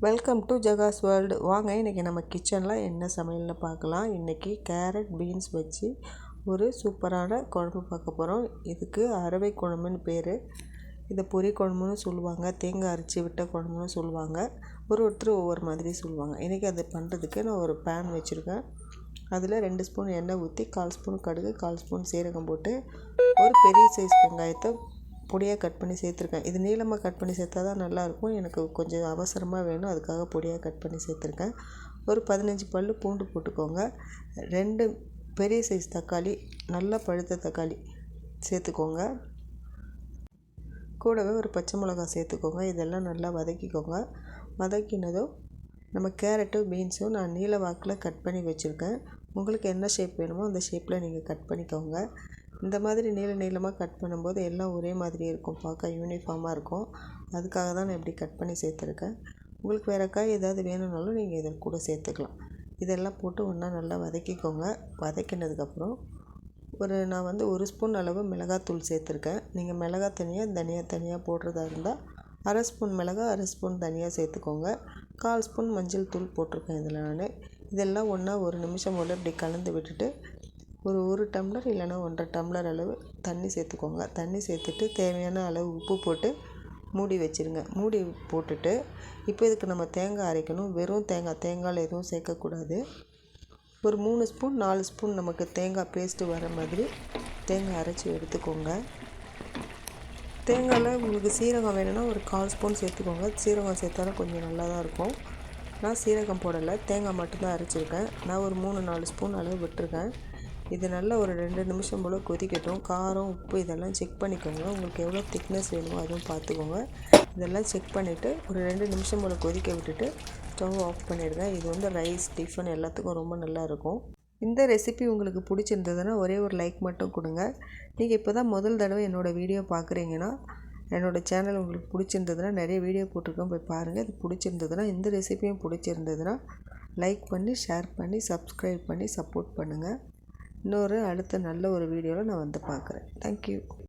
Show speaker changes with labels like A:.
A: Welcome to ஜகாஸ் world. வாங்க இன்றைக்கி நம்ம கிச்சனில் என்ன சமையல்னு பார்க்கலாம். இன்றைக்கி கேரட் பீன்ஸ் வச்சு ஒரு சூப்பரான குழம்பு பார்க்க போகிறோம். இதுக்கு அரவை குழம்புன்னு பேர். இதை பொரி குழம்புன்னு சொல்லுவாங்க, தேங்காய் அரைச்சி விட்ட குழம்புன்னு சொல்லுவாங்க. ஒருத்தர் ஒவ்வொரு மாதிரி சொல்லுவாங்க. இன்றைக்கி அது பண்ணுறதுக்கு நான் ஒரு பேன் வச்சுருக்கேன். அதில் 2 ஸ்பூன் எண்ணெய் ஊற்றி 1/4 ஸ்பூன் கடுகு, 1/4 ஸ்பூன் சீரகம் போட்டு ஒரு பெரிய சைஸ் வெங்காயத்தை பொடியாக கட் பண்ணி சேர்த்துருக்கேன். இது நீளமாக கட் பண்ணி சேர்த்தா தான் நல்லாயிருக்கும். எனக்கு கொஞ்சம் அவசரமாக வேணும், அதுக்காக பொடியாக கட் பண்ணி சேர்த்துருக்கேன். ஒரு 15 பல் பூண்டு போட்டுக்கோங்க. 2 பெரிய சைஸ் தக்காளி, நல்லா பழுத்த தக்காளி சேர்த்துக்கோங்க. கூடவே ஒரு பச்சை மிளகாய் சேர்த்துக்கோங்க. இதெல்லாம் நல்லா வதக்கிக்கோங்க. வதக்கினதும் நம்ம கேரட்டும் பீன்ஸும் நான் நீல வாக்கில் கட் பண்ணி வச்சுருக்கேன். உங்களுக்கு என்ன ஷேப் வேணுமோ அந்த ஷேப்பில் நீங்கள் கட் பண்ணிக்கோங்க. இந்த மாதிரி நீளமாக கட் பண்ணும்போது எல்லாம் ஒரே மாதிரி இருக்கும், பார்க்க யூனிஃபார்மாக இருக்கும். அதுக்காக தான் நான் இப்படி கட் பண்ணி சேர்த்துருக்கேன். உங்களுக்கு வேறு காய் ஏதாவது வேணும்னாலும் நீங்கள் இதில் கூட சேர்த்துக்கலாம். இதெல்லாம் போட்டு ஒன்றா நல்லா வதக்கிக்கோங்க. வதக்கினதுக்கப்புறம் நான் 1 ஸ்பூன் அளவு மிளகாத்தூள் சேர்த்துருக்கேன். நீங்கள் மிளகாய் தனியாக போடுறதா இருந்தால் 1/2 ஸ்பூன் மிளகாய், 1/2 ஸ்பூன் தனியாக சேர்த்துக்கோங்க. 1/4 ஸ்பூன் மஞ்சள் தூள் போட்டிருக்கேன் இதில் நான். இதெல்லாம் ஒன்றா 1 நிமிஷம் போல் இப்படி கலந்து விட்டுட்டு ஒரு டம்ளர் இல்லைனா 1.5 டம்ளர் அளவு தண்ணி சேர்த்துக்கோங்க. தண்ணி சேர்த்துட்டு தேவையான அளவு உப்பு போட்டு மூடி வச்சுருங்க. மூடி போட்டுட்டு இப்போ இதுக்கு நம்ம தேங்காய் அரைக்கணும். வெறும் தேங்காயில் எதுவும் சேர்க்கக்கூடாது. ஒரு 3 ஸ்பூன் 4 ஸ்பூன் நமக்கு தேங்காய் பேஸ்ட்டு வர மாதிரி தேங்காய் அரைச்சி எடுத்துக்கோங்க. தேங்காயில் உங்களுக்கு சீரகம் வேணும்னா ஒரு 1/4 ஸ்பூன் சேர்த்துக்கோங்க. சீரகம் சேர்த்தாலும் கொஞ்சம் நல்லா தான் இருக்கும். நான் சீரகம் போடலை, தேங்காய் மட்டும்தான் அரைச்சிருக்கேன். நான் ஒரு 3-4 ஸ்பூன் அளவு விட்டுருக்கேன். இது நல்லா ஒரு 2 நிமிஷம் போல் கொதிக்கட்டும். காரம், உப்பு இதெல்லாம் செக் பண்ணிக்கோங்க. உங்களுக்கு எவ்வளோ திக்னஸ் வேணுமோ அதுவும் பார்த்துக்கோங்க. இதெல்லாம் செக் பண்ணிவிட்டு ஒரு 2 நிமிஷம் போல் கொதிக்க விட்டுட்டு ஸ்டவ் ஆஃப் பண்ணிடுங்க. இது ரைஸ், டிஃபன் எல்லாத்துக்கும் ரொம்ப நல்லாயிருக்கும். இந்த ரெசிபி உங்களுக்கு பிடிச்சிருந்ததுன்னா ஒரே ஒரு லைக் மட்டும் கொடுங்க. நீங்கள் இப்போ தான் முதல் தடவை என்னோடய வீடியோ பார்க்குறீங்கன்னா, என்னோடய சேனல் உங்களுக்கு பிடிச்சிருந்ததுன்னா நிறைய வீடியோ போட்டிருக்கோம், போய் பாருங்கள். இது பிடிச்சிருந்ததுன்னா, இந்த ரெசிபியும் பிடிச்சிருந்ததுன்னா லைக் பண்ணி, ஷேர் பண்ணி, சப்ஸ்கிரைப் பண்ணி சப்போர்ட் பண்ணுங்கள். அடுத்த நல்ல ஒரு வீடியோவில் நான் பார்க்குறேன். தேங்க்யூ.